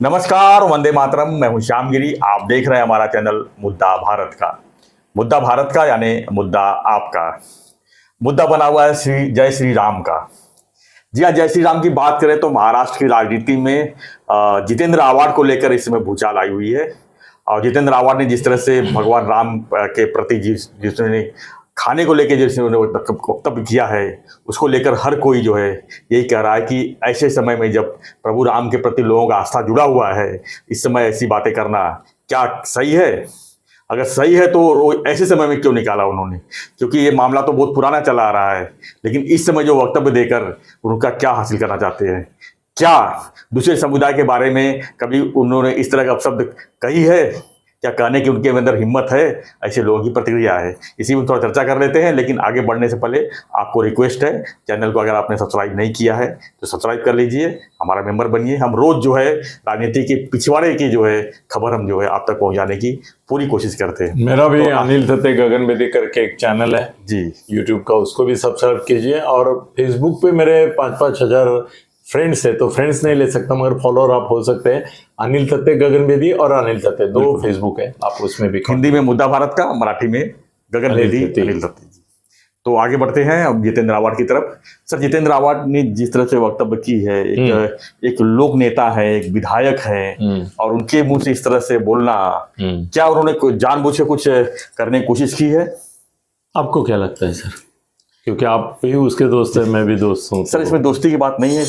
नमस्कार, वंदे मातरम। मैं हूं श्यामगिरी। आप देख रहे हैं हमारा चैनल मुद्दा भारत का। मुद्दा भारत का यानी मुद्दा आपका। मुद्दा बना हुआ है जय श्री राम का। जी हाँ, जय श्री राम की बात करें तो महाराष्ट्र की राजनीति में जितेंद्र आव्हाड को लेकर इस समय भूचाल आई हुई है। और जितेंद्र आव्हाड ने जिस तरह से भगवान राम के प्रति जिसने खाने को लेकर जिसने वक्तव्य किया है, उसको लेकर हर कोई जो है यही कह रहा है कि ऐसे समय में जब प्रभु राम के प्रति लोगों का आस्था जुड़ा हुआ है, इस समय ऐसी बातें करना क्या सही है? अगर सही है तो ऐसे समय में क्यों निकाला उन्होंने? क्योंकि ये मामला तो बहुत पुराना चला आ रहा है, लेकिन इस समय जो वक्तव्य देकर उनका क्या हासिल करना चाहते हैं? क्या दूसरे समुदाय के बारे में कभी उन्होंने इस तरह का अपशब्द कही है? क्या कहने की उनके अंदर हिम्मत है? ऐसे लोगों की प्रतिक्रिया है। इसी में थोड़ा चर्चा कर लेते हैं, लेकिन आगे बढ़ने से पहले आपको रिक्वेस्ट है, चैनल को अगर आपने सब्सक्राइब नहीं किया है तो सब्सक्राइब कर लीजिए, हमारा मेंबर बनिए। हम रोज जो है राजनीति के पिछवाड़े की जो है खबर हम जो है आप तक पहुंचाने की पूरी कोशिश करते हैं। मेरा भी अनिल दत्ते गगन बेदी करके एक चैनल है जी यूट्यूब का, उसको भी सब्सक्राइब कीजिए। और फेसबुक पे मेरे 5-5 हजार फ्रेंड्स है, तो फ्रेंड्स नहीं ले सकता मगर फॉलोअर आप हो सकते हैं। अनिल दत्ते गगन बेदी और अनिल दत्ते दो फेसबुक है, आप उसमें भी। हिंदी में मुद्दा भारत का, मराठी में गगन बेदी अनिल दत्ते। तो आगे बढ़ते हैं अब जितेंद्र आव्हाड की तरफ। सर, जितेंद्र आव्हाड ने जिस तरह से वक्तव्य की है, एक लोक नेता है, एक विधायक है, और उनके मुंह से इस तरह से बोलना, क्या उन्होंने जानबूझ के कुछ करने की कोशिश की है? आपको क्या लगता है सर? क्योंकि आप भी उसके दोस्त हैं, मैं भी दोस्त हूँ। सर, इसमें दोस्ती की बात नहीं है,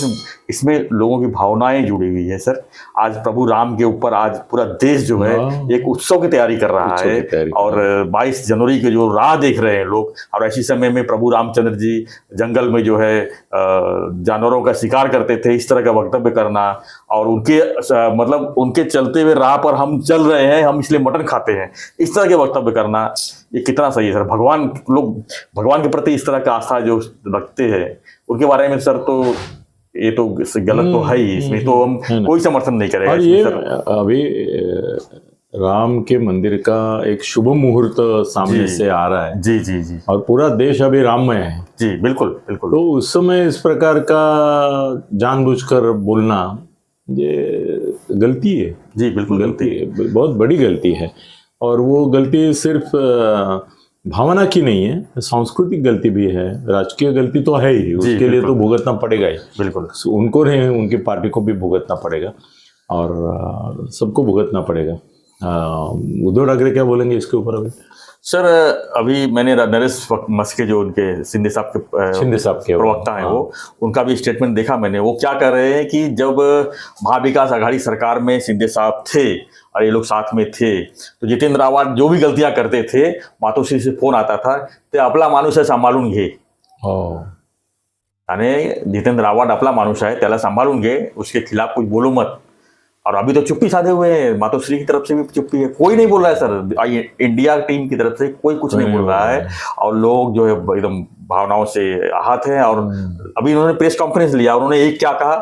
इसमें लोगों की भावनाएं जुड़ी हुई है। सर, आज प्रभु राम के ऊपर आज पूरा देश जो है एक उत्सव की तैयारी कर रहा है, और 22 जनवरी के जो राह देख रहे हैं लोग। और ऐसे समय में प्रभु रामचंद्र जी जंगल में जो है जानवरों का शिकार करते थे, इस तरह का वक्तव्य करना, और उनके मतलब उनके चलते हुए राह पर हम चल रहे हैं, हम इसलिए मटन खाते हैं, इस तरह के वक्तव्य करना, ये कितना सही है सर? भगवान के प्रति इस तरह का आस्था जो रखते हैं उनके बारे में सर, तो ये तो गलत तो है ही। इसमें तो हम कोई समर्थन नहीं करेगा। और ये अभी राम के मंदिर का एक शुभ मुहूर्त सामने से आ रहा है। जी जी जी। और पूरा देश अभी राममय है। जी बिल्कुल बिल्कुल। तो उस समय इस प्रकार का जानबूझकर बोलना ये गलती है। जी बिल्कुल गलती है, बहुत बड़ी गलती है। और वो गलती सिर्फ भावना की नहीं है, सांस्कृतिक गलती भी है, राजकीय गलती तो है ही, उसके लिए तो भुगतना पड़ेगा ही। बिल्कुल, उनको नहीं, उनकी पार्टी को भी भुगतना पड़ेगा और सबको भुगतना पड़ेगा। उद्धव ठाकरे क्या बोलेंगे इसके ऊपर? अभी सर, अभी मैंने नरेश मस्के जो उनके शिंदे साहब के प्रवक्ता हैं, वो उनका भी स्टेटमेंट देखा मैंने। वो क्या कर रहे हैं कि जब महाविकास आघाड़ी सरकार में शिंदे साहब थे और ये लोग साथ में थे, तो जितेंद्र आव्हाड जो भी गलतियां करते थे, मातोश्री से फोन आता था, ते आपला माणूस आहे सांभाळून घे। यानी जितेंद्र आव्हाड अपना मानुष है, त्याला संभालून घे, उसके खिलाफ कुछ बोलो मत। और अभी तो चुप्पी साधे हुए हैं, मातोश्री की तरफ से भी चुप्पी है, कोई नहीं बोल रहा है सर। इंडिया टीम की तरफ से कोई कुछ नहीं बोल रहा है, और लोग जो है एकदम भावनाओं से आहत हैं। और अभी इन्होंने प्रेस कॉन्फ्रेंस लिया, उन्होंने एक क्या कहा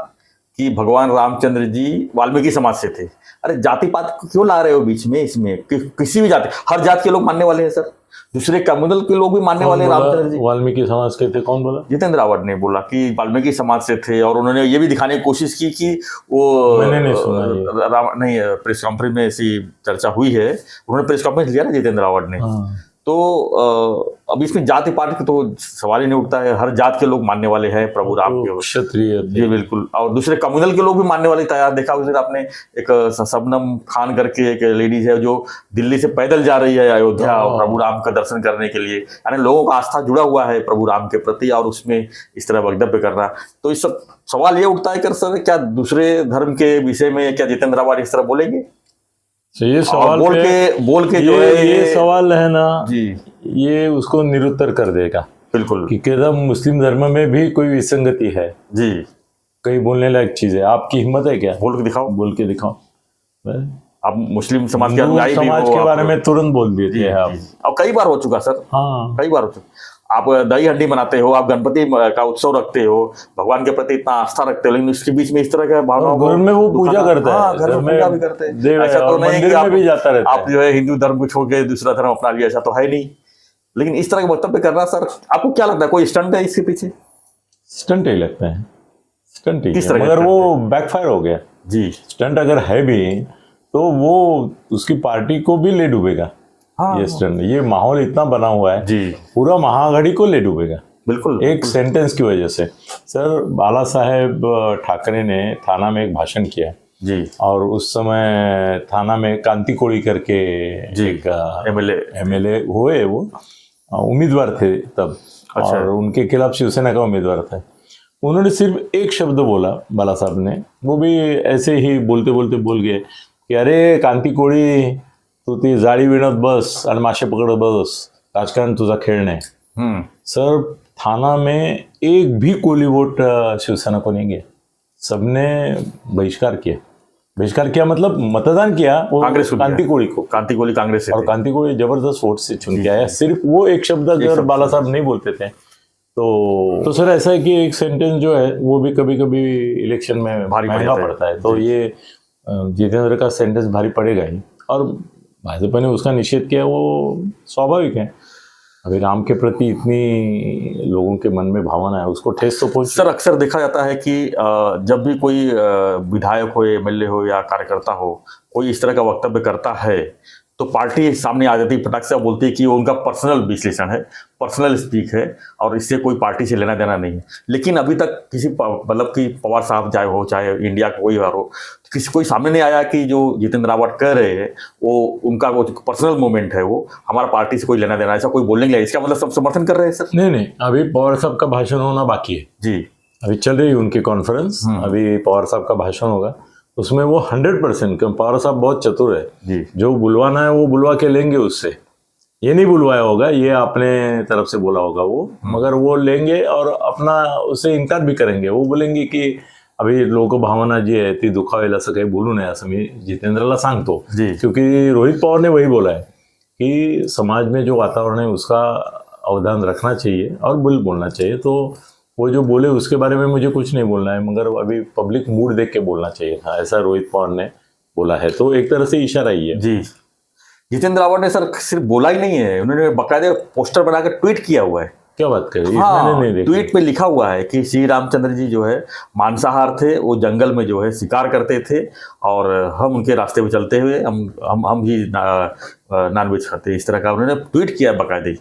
कि भगवान रामचंद्र जी वाल्मीकि समाज से थे। अरे जाति पात क्यों ला रहे हो बीच में? इसमें किसी भी जाति, हर जात के लोग मानने वाले हैं सर, दूसरे कम्युनल के लोग भी मानने वाले हैं रामचंद्र जी। वाल्मीकि समाज के थे, कौन बोला? जितेंद्र आव्हाड ने बोला कि वाल्मीकि समाज से थे, और उन्होंने ये भी दिखाने की कोशिश की कि वो मैंने नहीं सुना नहीं, प्रेस कॉन्फ्रेंस में ऐसी चर्चा हुई है, उन्होंने प्रेस कॉन्फ्रेंस लिया ना जितेंद्र आव्हाड ने। तो अब इसमें जाति पाति का तो सवाल ही नहीं उठता है, हर जात के लोग मानने वाले हैं प्रभु राम के, क्षत्रिय। जी बिल्कुल। और दूसरे कम्युनल के लोग भी मानने वाले तैयार। देखा उस दिन आपने एक शबनम खान करके एक लेडीज है जो दिल्ली से पैदल जा रही है अयोध्या प्रभु राम का दर्शन करने के लिए। यानी लोगों का आस्था जुड़ा हुआ है प्रभु राम के प्रति, और उसमें इस तरह वक्तव्य करना, तो इस सब सवाल ये उठता है कि सर क्या दूसरे धर्म के विषय में क्या जितेंद्र आव्हाड इस तरह बोलेंगे? तो ये सवाल बोल के जो है ये सवाल है ना जी, ये उसको निरुत्तर कर देगा। बिल्कुल, कि क्या मुस्लिम धर्म में भी कोई विसंगति है जी, कई बोलने लायक चीज है। आपकी हिम्मत है क्या? बोल के दिखाओ। आप मुस्लिम समाज के अनुयायी समाज के बारे में तुरंत बोल देते हैं आप। अब कई बार हो चुका सर। हाँ, कई बार हो चुका। आप दही हंडी बनाते हो, आप गणपति का उत्सव रखते हो, भगवान के प्रति इतना आस्था रखते हो, लेकिन उसके बीच में इस तरह के भावनाओं घर में वो पूजा करते हैं, घर में पूजा भी करते हैं। ऐसा तो नहीं कि आप जो है हिंदू धर्म को छोड़ के दूसरा धर्म अपना लिया, ऐसा तो है नहीं। लेकिन इस तरह के वक्तव्य करना सर, आपको क्या लगता है कोई स्टंट है इसके पीछे? स्टंट ही लगता है, स्टंट ही। मगर वो बैकफायर हो गया। जी स्टंट अगर है भी तो वो उसकी पार्टी को भी ले डूबेगा। हाँ ये स्टंट, ये माहौल इतना बना हुआ है, जी पूरा महागढ़ी को ले डूबेगा बिल्कुल एक सेंटेंस की वजह से। सर, बाला साहेब ठाकरे ने थाना में एक भाषण किया जी और उस समय थाना में कांति कोड़ी करके जी एक एमएलए हुए, वो उम्मीदवार थे तब। अच्छा। और उनके खिलाफ शिवसेना का उम्मीदवार था। उन्होंने सिर्फ एक शब्द बोला बाला साहब ने, वो भी ऐसे ही बोलते बोलते बोल गए की अरे कांती कोळी, तू ती जाळी विणत बस आणि मासे पकडत बस, राजकारण तुझा खेळ नाही। सर, थाना में एक भी कोली वोट शिवसेना को नहीं गया, सबने बहिष्कार किया मतलब मतदान किया वो कांग्रेस को कांती कोळी को। कांति कोली कांग्रेस से और थे। कांति कोळी जबरदस्त वोट से चुन के आया। सिर्फ वो एक शब्द अगर बाला साहब नहीं बोलते थे तो सर ऐसा है कि एक सेंटेंस जो है वो भी कभी कभी इलेक्शन में भारी महंगा पड़ता है। तो ये जितेंद्र का सेंटेंस भारी पड़ेगा ही, और भाजपा ने उसका निषेध किया, वो स्वाभाविक है। अभी राम के प्रति इतनी लोगों के मन में भावना है, उसको ठेस तो पहुंच। सर, अक्सर देखा जाता है कि जब भी कोई विधायक हो, एमएलए हो या कार्यकर्ता हो, कोई इस तरह का वक्तव्य करता है तो पार्टी सामने आ जाती है, फटाक से बोलती है कि वो उनका पर्सनल विश्लेषण है, पर्सनल स्पीक है और इससे कोई पार्टी से लेना देना नहीं है। लेकिन अभी तक किसी मतलब कि पवार साहब चाहे इंडिया का कोई हो, किसी कोई सामने नहीं आया कि जो जितेंद्र रावत कह रहे हैं वो उनका वो पर्सनल मोमेंट है, वो हमारा पार्टी से कोई लेना देना, ऐसा कोई बोलने लगे। इसका मतलब सब समर्थन कर रहे हैं सर? नहीं, अभी पवार साहब का भाषण होना बाकी है जी। अभी चल रही है उनकी कॉन्फ्रेंस, अभी पवार साहब का भाषण होगा, उसमें वो 100%, पवार साहब बहुत चतुर है जी, जो बुलवाना है वो बुलवा के लेंगे उससे। ये नहीं बुलवाया होगा, ये अपने तरफ से बोला होगा वो, मगर वो लेंगे और अपना उससे इनकार भी करेंगे। वो बोलेंगे की अभी लोक भावना जी आहे ती दुखावेल असं काही बोलू नये, असं मी जितेंद्रला सांगतो। क्योंकि रोहित पवार ने वही बोला है कि समाज में जो वातावरण है उसका अवधान रखना चाहिए और बोलना चाहिए। तो वो जो बोले उसके बारे में मुझे कुछ नहीं बोलना है, मगर अभी पब्लिक मूड देख के बोलना चाहिए था, ऐसा रोहित पवार ने बोला है। तो एक तरह से इशारा ही है जी। जितेंद्र रावत ने सर सिर्फ बोला ही नहीं है, उन्होंने बाकायदे पोस्टर बनाकर ट्वीट किया हुआ है। क्या बात कर रही है? हाँ, मैंने नहीं देखा। ट्वीट पे लिखा हुआ है कि श्री रामचंद्र जी जो है मांसाहार थे, वो जंगल में जो है शिकार करते थे और हम उनके रास्ते पे चलते हुए हम भी नॉनवेज खाते। इस तरह का उन्होंने ट्वीट किया है बाकायदे।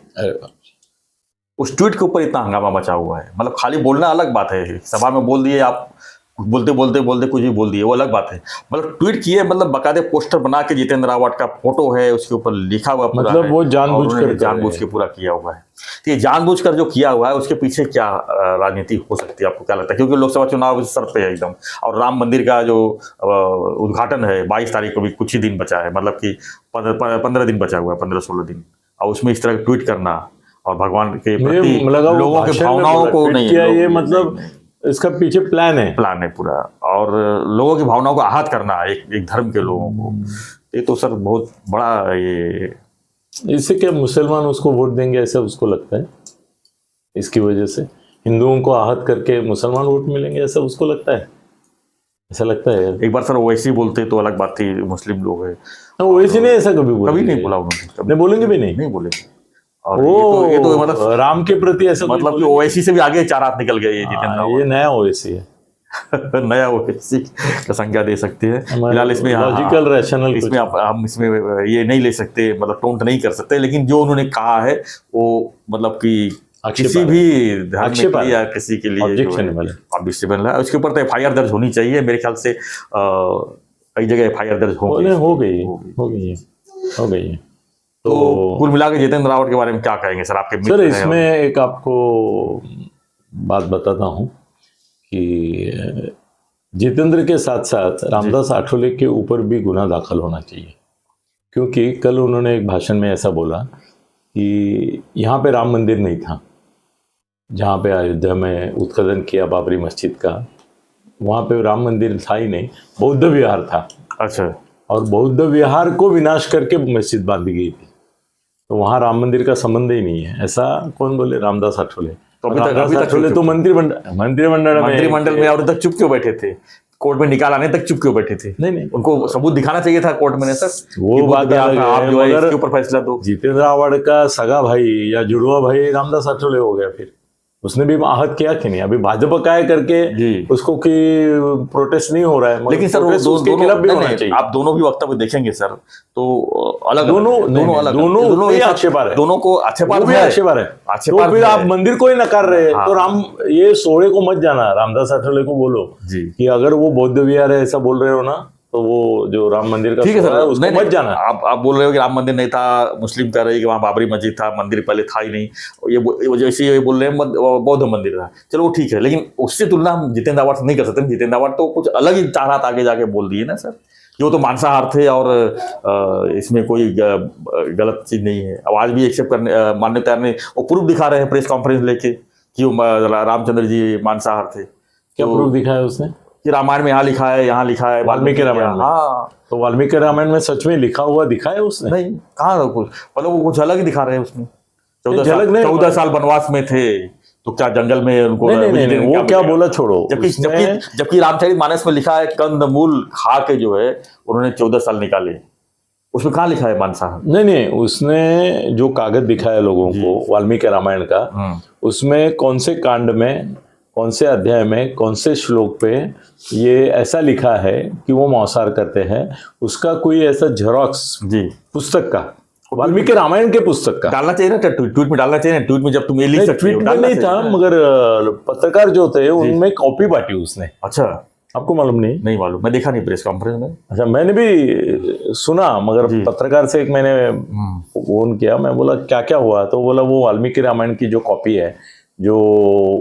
उस ट्वीट के ऊपर इतना हंगामा मचा हुआ है। मतलब खाली बोलना अलग बात है, सभा में बोल दिए आप, बोलते कुछ भी बोल दिए, वो अलग बात है। मतलब ट्वीट किए, मतलब बाकायदे पोस्टर बना के जितेंद्र रावत का फोटो है, उसके ऊपर लिखा हुआ पूरा मतलब है, वो जानबूझ के पूरा किया हुआ है। तो ये जानबूझकर जो किया हुआ है उसके पीछे क्या राजनीति हो सकती है, आपको क्या लगता है? क्योंकि लोकसभा चुनाव सर पे है एकदम, और राम मंदिर का जो उद्घाटन है 22 तारीख को भी कुछ ही दिन बचा है, मतलब कि 15 दिन बचा हुआ है, 15-16 दिन, और उसमें इस तरह ट्वीट करना और भगवान के प्रति लोगों के भावनाओं को नहीं किया, ये मतलब इसका पीछे प्लान है पूरा, और लोगों की भावनाओं को आहत करना एक धर्म के लोगों को। ये तो सर बहुत बड़ा ये, इससे क्या मुसलमान उसको वोट देंगे ऐसा उसको लगता है? इसकी वजह से हिंदुओं को आहत करके मुसलमान वोट मिलेंगे ऐसा उसको लगता है? ऐसा लगता है यार। एक बार सर ओवैसी बोलते तो अलग बात थी, मुस्लिम लोग है, ओवैसी ने ऐसा कभी बोला उन्होंने, बोलेंगे भी नहीं बोलेंगे। और ये तो मतलब राम के प्रति ऐसा मतलब कि ओवैसी से भी आगे 4 हाथ निकल गए ये जितेंद्र। ये नया ओवैसी है नया ओवैसी का संज्ञा दे सकते हैं फिलहाल इसमें। लॉजिकल रैशनल इसमें हम इसमें ये नहीं ले सकते, मतलब टोंट नहीं कर सकते, लेकिन जो उन्होंने कहा है वो मतलब कि किसी भी धर्म में या किसी के लिए ऑब्जेक्शनेबल है। उसके ऊपर तो एफआईआर दर्ज होनी चाहिए मेरे ख्याल से, कई जगह एफआईआर दर्ज हो गई है। तो कुल मिलाकर जितेंद्र रावत के बारे में क्या कहेंगे सर? आपके सर इसमें एक आपको बात बताता हूं कि जितेंद्र के साथ साथ रामदास आठवले के ऊपर भी गुना दाखिल होना चाहिए, क्योंकि कल उन्होंने एक भाषण में ऐसा बोला कि यहाँ पे राम मंदिर नहीं था, जहाँ पे अयोध्या में उत्खनन किया बाबरी मस्जिद का, वहाँ पे राम मंदिर था ही नहीं, बौद्ध विहार था। अच्छा। और बौद्ध विहार को विनाश करके मस्जिद बांधी गई थी, तो वहाँ राम मंदिर का संबंध ही नहीं है। ऐसा कौन बोले? रामदास आठवले। तो अभी तक तो मंत्रिमंडल में और तक चुप क्यों बैठे थे? कोर्ट में निकाल आने तक चुप क्यों बैठे थे? नहीं, उनको सबूत दिखाना चाहिए था कोर्ट में सर। वो बात आप जो है इसके ऊपर फैसला दो। जितेंद्र रावत का सगा भाई या जुड़वा भाई रामदास आठवले हो गया, फिर उसने भी आहत किया कि नहीं? अभी भाजपा का है करके जी। उसको कि प्रोटेस्ट नहीं हो रहा है, मगर लेकिन सर वो protest उसके दोनों खिलाफ भी नहीं, होना नहीं, चाहिए। आप दोनों भी वक्तव्य देखेंगे सर तो अलग दोनों दोनों ही एक साथ- आक्षेपार है, दोनों को आक्षेपार वो भी है। आक्षेपार है। आक्षेपार तो फिर है। आप मंदिर को ही नकार रहे हैं, हाँ। तो राम ये सोहे को मत जाना, रामदास अठावले को बोलो जी। कि अगर वो बौद्ध विहार है ऐसा बोल रहे हो ना, तो वो जो राम मंदिर का ठीक है सोहा सर, उसको नहीं, मत जाना। आप बोल रहे हो कि राम मंदिर नहीं था, मुस्लिम कह रहे हैं कि वहाँ बाबरी मस्जिद था, मंदिर पहले था ही नहीं, ये जैसे ये बोल रहे हैं बौद्ध मंदिर था, चलो वो ठीक है, लेकिन उससे तुलना हम जितेंद्र आवाड से नहीं कर सकते। जितेंद्र आवाड तो कुछ अलग ही चाह रहा था, आगे जाके बोल दिए ना सर, जो तो मांसाहार थे और इसमें कोई गलत चीज नहीं है। अब आज भी एक्सेप्ट करने मानने तैयार नहीं, वो प्रूफ दिखा रहे हैं प्रेस कॉन्फ्रेंस लेके कि वो रामचंद्र जी मांसाहार थे। क्या प्रूफ दिखाया उसने? कि रामायण में यहाँ लिखा है, यहाँ लिखा है, वाल्मीकि रामायण में। हाँ, तो वाल्मीकि रामायण में सच में लिखा हुआ दिखाया उसने? नहीं, कहाँ कुछ, मतलब वो कुछ अलग ही दिखा रहे हैं उसमें। 14 झलक साल वनवास में थे, तो क्या जंगल में उनको नहीं, वो क्या बोला छोड़ो। जबकि रामचरितमानस में लिखा है कंद मूल खा के जो है उन्होंने 14 साल निकाले, उसमें कहाँ लिखा है मांसाहार? नहीं, उसने जो कागज दिखाया लोगों को वाल्मीकि रामायण का, उसमें कौन से कांड में, कौन से अध्याय में, कौन से श्लोक पे ये ऐसा लिखा है कि वो मांसाहार करते हैं, उसका कोई ऐसा जेरोक्स जी पुस्तक का, वाल्मीकि रामायण के पुस्तक का डालना चाहिए ना, ट्वीट में डालना चाहिए ना। ट्वीट में जब तुम ये लिख सकते हो, ट्वीट में डालना नहीं था, चाहिए ना। मगर पत्रकार जो थे उनमें कॉपी बांटी उसने। अच्छा, आपको मालूम नहीं? नहीं मालूम, मैं देखा नहीं प्रेस कॉन्फ्रेंस में। अच्छा, मैंने भी सुना, मगर पत्रकार से एक मैंने फोन किया, मैं बोला क्या क्या हुआ, तो बोला वो वाल्मीकि रामायण की जो कॉपी है, जो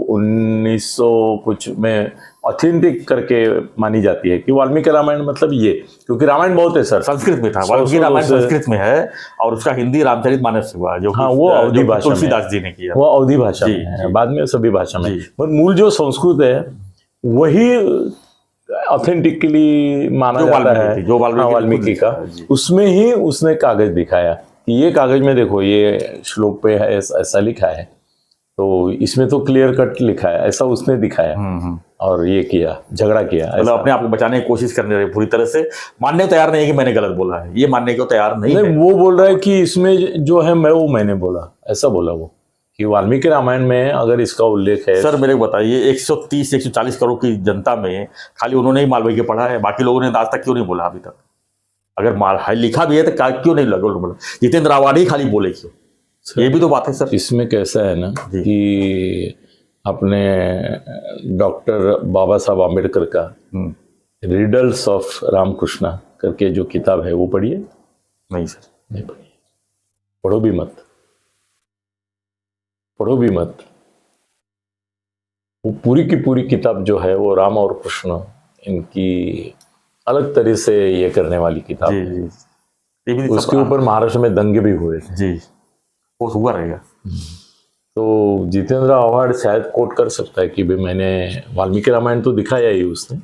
1900 कुछ में ऑथेंटिक करके मानी जाती है, कि वाल्मीकि रामायण मतलब ये, क्योंकि रामायण बहुत है सर, संस्कृत में था, वाल्मीकि रामायण संस्कृत में है, और उसका हिंदी रामचरितमानस हुआ, जो हाँ, वो अवधी जो भाषा में तुलसीदास जी ने किया, वो अवधी भाषा में है, बाद में सभी भाषा में, पर मूल जो संस्कृत है वही ऑथेंटिकली माना जाता है, जो वाल्मीकि का। उसमें ही उसने कागज दिखाया कि ये कागज में देखो, ये श्लोक पे है ऐसा लिखा है, तो इसमें तो क्लियर कट लिखा है, ऐसा उसने दिखाया और ये किया, झगड़ा किया, मतलब अपने आप को बचाने की कोशिश करने रहे, पूरी तरह से मानने को तैयार नहीं है कि मैंने गलत बोला है, ये मानने को तैयार नहीं है। वो बोल रहा है कि इसमें जो है मैंने बोला, ऐसा बोला वो, कि वाल्मीकि रामायण में अगर इसका उल्लेख है। सर मेरे को बताइए, 130-140 करोड़ की जनता में खाली उन्होंने ही मालवीय पढ़ा है, बाकी लोगों ने आज तक क्यों नहीं बोला अभी तक? अगर लिखा भी है तो क्यों नहीं बोला? जितेंद्र आवाड ही खाली बोले क्यों? ये भी तो बात है सर। इसमें कैसा है ना कि अपने डॉक्टर बाबा साहब आम्बेडकर का रिडल्स ऑफ रामकृष्णा करके जो किताब है वो पढ़िए? नहीं सर, नहीं पढ़िए, पढ़ो भी मत, पढ़ो भी मत। वो पूरी की पूरी किताब जो है वो राम और कृष्ण इनकी अलग तरह से ये करने वाली किताब है। उसके ऊपर महाराष्ट्र में दंगे भी हुए थे जी, वो हुआ रहेगा। तो जितेंद्र आवाड शायद कोट कर सकता है कि भाई मैंने वाल्मीकि रामायण तो दिखाया ही उसने,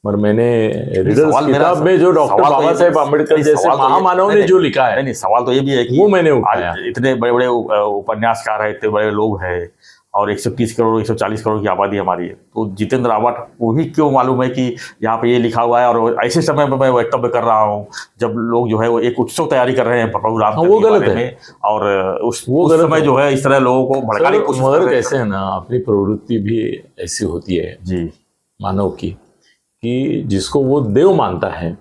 पर मैंने रिडल्स किताब में जो डॉक्टर बाबा साहेब आम्बेडकर जैसे महामानव ने जो लिखा है, नहीं, सवाल तो ये भी है कि वो मैंने उठाया। इतने बड़े बड़े उपन्यासकार है, इतने बड़े लोग हैं, और 130 करोड़ 140 करोड़ की आबादी हमारी है, तो जितेंद्र आवाड को ही क्यों मालूम है कि यहाँ पे ये लिखा हुआ है? और ऐसे समय में मैं वक्तव्य कर रहा हूँ जब लोग जो है वो एक उत्सव तैयारी कर रहे हैं प्रभु राम के बारे में, और उस समय जो है इस तरह लोगों को भड़काने की कोशिश कर रहे हैं। कैसे है ना, अपनी प्रवृत्ति भी ऐसी होती है जी मानव की, कि जिसको वो देव मानता है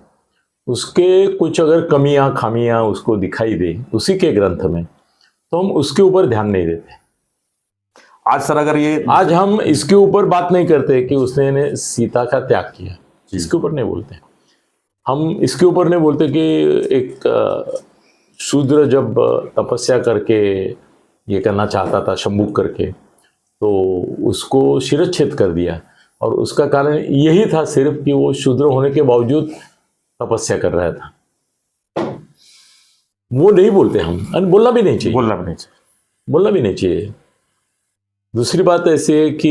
उसके कुछ अगर कमियां खामियां उसको दिखाई दे उसी के ग्रंथ में, तो हम उसके ऊपर ध्यान नहीं देते। आज सर अगर ये आज हम इसके ऊपर बात नहीं करते कि उसने सीता का त्याग किया, इसके ऊपर नहीं बोलते। हम इसके ऊपर नहीं बोलते कि एक शूद्र जब तपस्या करके ये करना चाहता था शंभुक करके, तो उसको शिरच्छेद कर दिया, और उसका कारण यही था सिर्फ कि वो शूद्र होने के बावजूद तपस्या कर रहा था। वो नहीं बोलते हम, और बोलना भी नहीं चाहिए, बोलना भी नहीं चाहिए। दूसरी बात ऐसी है कि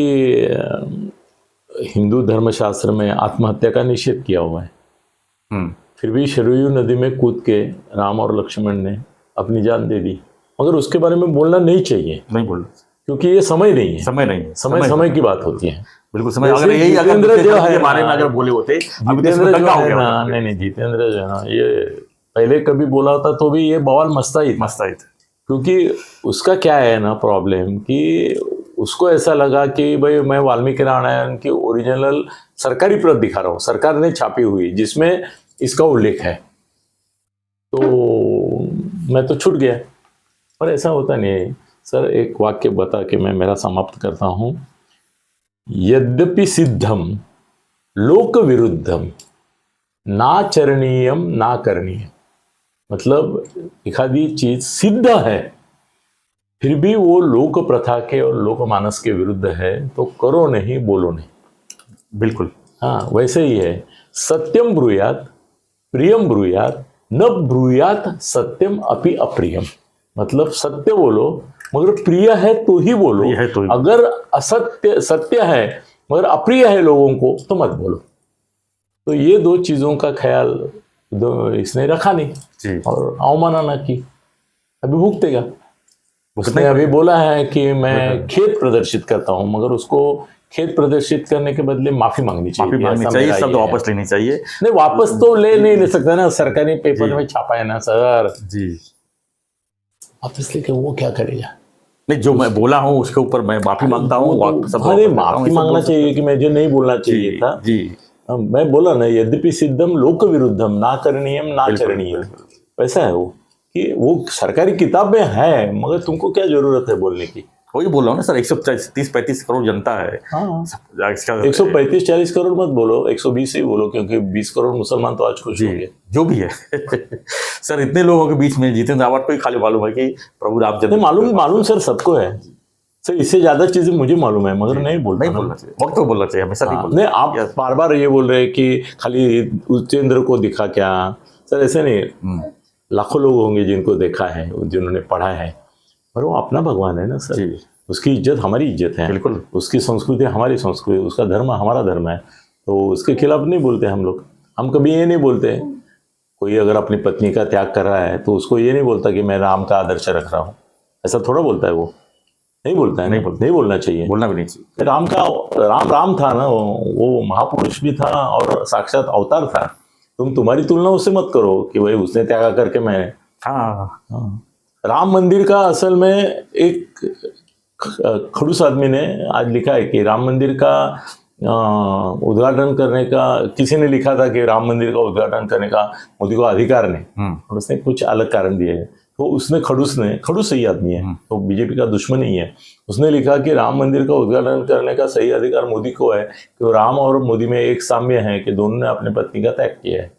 हिंदू धर्मशास्त्र में आत्महत्या का निषेध किया हुआ है, फिर भी शरयू नदी में कूद के राम और लक्ष्मण ने अपनी जान दे दी, मगर उसके बारे में बोलना नहीं चाहिए, नहीं बोलना, क्योंकि ये समय नहीं है, समय की बात होती है। बिल्कुल समय, अगर यही जितेंद्र जो है बारे में अगर बोले होते, जितेंद्र जो है ना, नहीं जितेंद्र जो है ना, ये पहले कभी बोला होता तो भी ये बवाल मस्ता ही था, क्योंकि उसका क्या है ना प्रॉब्लम, कि उसको ऐसा लगा कि भाई मैं वाल्मीकि रामायण की ओरिजिनल सरकारी प्रत दिखा रहा हूँ, सरकार ने छापी हुई जिसमें इसका उल्लेख है, तो मैं तो छूट गया। पर ऐसा होता नहीं है सर। एक वाक्य बता के मैं मेरा समाप्त करता हूँ। यद्यपि सिद्धम लोक विरुद्धम नाचरणीयम ना करणीय, मतलब एखादी चीज सिद्ध है फिर भी वो लोक प्रथा के और लोक मानस के विरुद्ध है तो करो नहीं, बोलो नहीं। बिल्कुल। हाँ, वैसे ही है। सत्यम ब्रूयात प्रियम ब्रूयात न ब्रूयात सत्यम अपि अप्रियम, मतलब सत्य बोलो मगर प्रिय है तो ही बोलो, प्रिय है तो ही। अगर असत्य सत्य है मगर अप्रिय है लोगों को तो मत बोलो। तो ये दो चीजों का ख्याल इसने रखा नहीं जी। और अवमानना की, अभी भुगतेगा। उसने अभी बोला है कि मैं खेत प्रदर्शित करता हूं, मगर उसको खेत प्रदर्शित करने के बदले माफी मांगनी चाहिए। माफी मांगनी ऐसा चाहिए, मेरा शब्द ये है। वापस लेनी चाहिए। नहीं, वापस तो ले सकता ना, सरकारी पेपर में छापा है ना सर, जी। वापस लेके वो क्या करेगा? नहीं, जो मैं बोला हूँ उसके ऊपर मैं माफी मांगता हूँ। अरे माफी मांगना चाहिए कि मुझे नहीं बोलना चाहिए था जी। मैं बोला ना, यद्यपि सिद्धम लोक विरुद्धम ना करणीयम ना चरणीयम, वैसा है वो कि वो सरकारी किताब में है मगर तुमको क्या जरूरत है बोलने की? वही बोल रहा हूँ ना सर, 130-135 करोड़ जनता है। हाँ, इसका 135-40 करोड़ मत बोलो, 120 ही बोलो, क्योंकि 20 करोड़ मुसलमान तो आज खुश हो गए। जो भी है सर, इतने लोगों के बीच में जितेंद्र आवाड को ही खाली मालूम है कि प्रभु रामचंद्र। मालूम सर, सबको है सर। इससे ज्यादा चीजें मुझे मालूम है मगर नहीं बोलना चाहिए, वक्त तो बोलना चाहिए, हमेशा नहीं बोलना। नहीं, आप बार बार ये बोल रहे हैं कि खाली उच्चेंद्र को दिखा क्या सर, ऐसे नहीं। लाखों लोग होंगे जिनको देखा है, जिन्होंने पढ़ा है, पर वो अपना भगवान है ना सर। उसकी इज्जत हमारी इज्जत है, बिल्कुल। उसकी संस्कृति हमारी संस्कृति, उसका धर्म हमारा धर्म है, तो उसके खिलाफ नहीं बोलते हम लोग। हम कभी ये नहीं बोलते कोई अगर अपनी पत्नी का त्याग कर रहा है तो उसको ये नहीं बोलता कि मैं राम का आदर्श रख रहा हूँ, ऐसा थोड़ा बोलता है वो, नहीं बोलता है। नहीं बोलना चाहिए, बोलना भी नहीं चाहिए। राम था ना, वो महापुरुष भी था और साक्षात अवतार था। तुम्हारी तुलना उससे मत करो कि भाई उसने त्याग करके मैंने। हाँ, राम मंदिर का असल में एक खड़ूस आदमी ने आज लिखा है कि राम मंदिर का उद्घाटन करने का, किसी ने लिखा था कि राम मंदिर का उद्घाटन करने का मोदी को अधिकार नहीं, और उसने कुछ अलग कारण दिए हैं। तो उसने खड़ूस सही आदमी है, तो बीजेपी का दुश्मन ही है। उसने लिखा कि राम मंदिर का उद्घाटन करने का सही अधिकार मोदी को है, कि राम और मोदी में एक साम्य है कि दोनों ने अपनी पत्नी का त्याग किया है।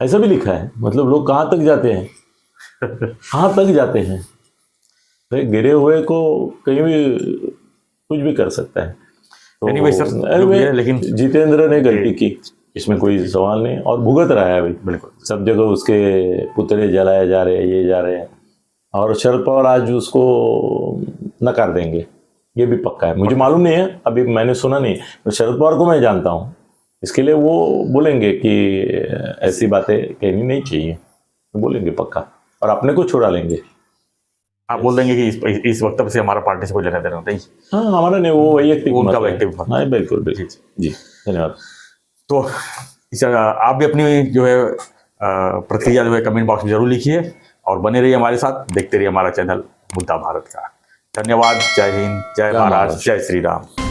ऐसा भी लिखा है। मतलब लोग कहाँ तक जाते हैं कहाँ तक जाते हैं। गिरे हुए को कहीं भी कुछ भी कर सकता है। तो लेकिन जितेंद्र ने गलती की, इसमें कोई सवाल नहीं, और भुगत रहा है अभी। बिल्कुल, सब जगह उसके पुतले जलाए जा रहे हैं, ये जा रहे हैं, और शरद पवार आज उसको नकार देंगे, ये भी पक्का है। मुझे मालूम नहीं है, अभी मैंने सुना नहीं, तो शरद पवार को मैं जानता हूँ, इसके लिए वो बोलेंगे कि ऐसी बातें कहनी नहीं चाहिए, बोलेंगे पक्का, और अपने को छुड़ा लेंगे। आप बोल देंगे कि इस वक्त से हमारा पार्टी से कोई लेना देना नहीं। हाँ, हमारा नहीं, वो वैयक्तिक उनका वैयक्तिक। हाँ, बिल्कुल बिल्कुल जी, धन्यवाद। तो आप भी अपनी जो है प्रतिक्रिया जो है कमेंट बॉक्स में जरूर लिखिए, और बने रहिए हमारे साथ, देखते रहिए हमारा चैनल मुद्दा भारत का। धन्यवाद। जय हिंद, जय महाराज, जय श्री राम।